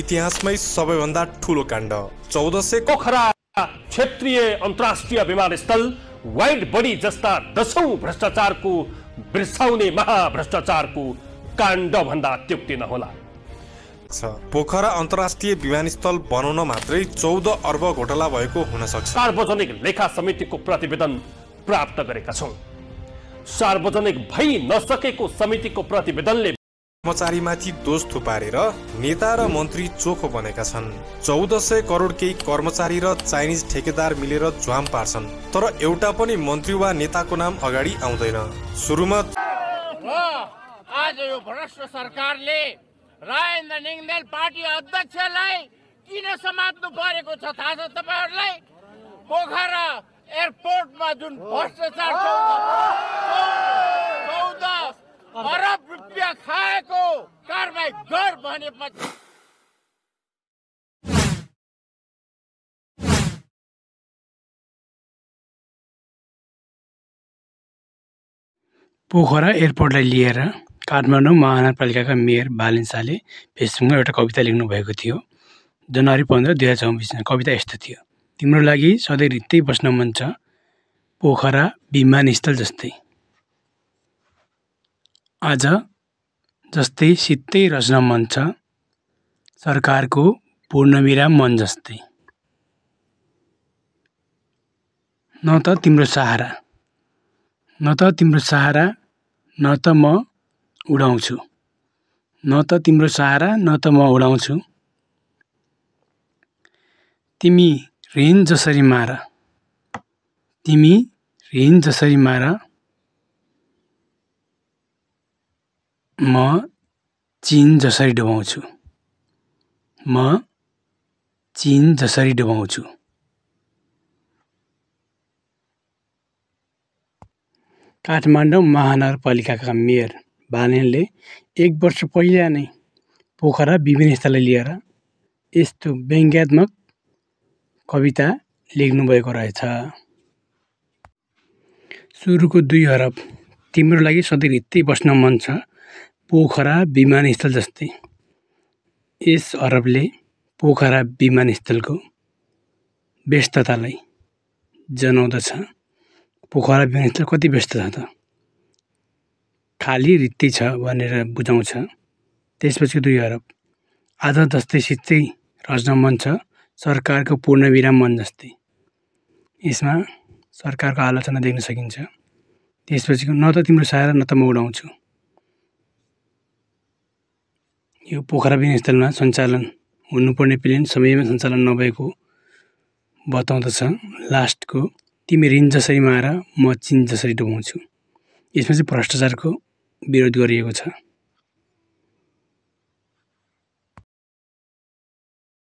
इतिहासमै सबैभन्दा ठूलो काण्ड 1400 पोखरा क्षेत्रीय अन्तर्राष्ट्रिय विमानस्थल वाइड बडी जस्ता दशौं भ्रष्टाचारको बिर्साउने महाभ्रष्टाचारको काण्ड भन्दा अत्युक्ति नहोला। पोखरा अन्तर्राष्ट्रिय विमानस्थल बनाउन मात्रै 14 अर्ब घोटाला भएको हुन सक्छ। सार्वजनिक लेखा समितिको प्रतिवेदन प्राप्त गरेका छौं। सार्वजनिक भई नसकेको समितिको प्रतिवेदनले कर्मचारीमाथि दोष थुपारेर नेता र मन्त्री चोखो बनेका छन्। 1400 करोड केही कर्मचारी र चाइनिज ठेकेदार मिलेर झ्वाम पार्छन्, तर एउटा पनि मन्त्री वा नेताको नाम अगाडि आउँदैन। सुरुमा आज यो भ्रष्ट सरकारले राजेन्द्र निङदेल पार्टी अध्यक्षलाई किन समात्नु परेको छ थाहा छ तपाईहरुलाई? पोखरा एयरपोर्टमा जुन भ्रष्टाचार 14 अरब रुपियाँ खाएको कारबाही गर भनेपछि पोखरा एयरपोर्टलाई लिएर काठमाडौँ महानगरपालिकाका मेयर बालेन शाहले फेसबुकमा एउटा कविता लेख्नु भएको थियो। जनवरी 15, 2024। कविता यस्तो थियो: तिम्रो लागि सधैँ रित्तै बस्न मन छ, पोखरा विमानस्थल जस्तै। आज जस्तै सित्तै रच्न मन छ, सरकारको पूर्णविराम मन जस्तै। न त तिम्रो सहारा, न त तिम्रो सहारा, न त म उडाउँछु, न त तिम्रो सहारा, न त म उडाउँछु। तिमी ऋण जसरी मार, तिमी ऋण जसरी मार, म चीन जसरी डुबाउँछु, म चीन जसरी डुबाउँछु। काठमाडौँ महानगरपालिकाका मेयर बालेनले 1 वर्ष पहिला नै पोखरा विमानस्थललाई लिएर यस्तो व्यङ्ग्यात्मक कविता लेख्नुभएको रहेछ। सुरुको 2 अरब, तिम्रो लागि सधैँ रित्तै बस्न मन छ, पोखरा विमानस्थल जस्तै। यस अरबले पोखरा विमानस्थलको व्यस्ततालाई जनाउँदछ। पोखरा विमानस्थल कति व्यस्त छ त? खाली रित्तै छ भनेर बुझाउँछ। त्यसपछि 2 अरब, आज जस्तै सित्तै रच्न मन छ, सरकारको पूर्णविराम मन जस्तै। यसमा सरकारको आलोचना देख्न सकिन्छ। त्यसपछि न त तिम्रो सहारा, न त म उडाउँछु। यो पोखरा विमानस्थलमा सञ्चालन हुनुपर्ने प्लेन समयमा सञ्चालन नभएको बताउँदछ। लास्टको तिमी ऋण जसरी मार, म चीन जसरी डुबाउँछु। यसमा चाहिँ भ्रष्टाचारको विरोध गरिएको छ।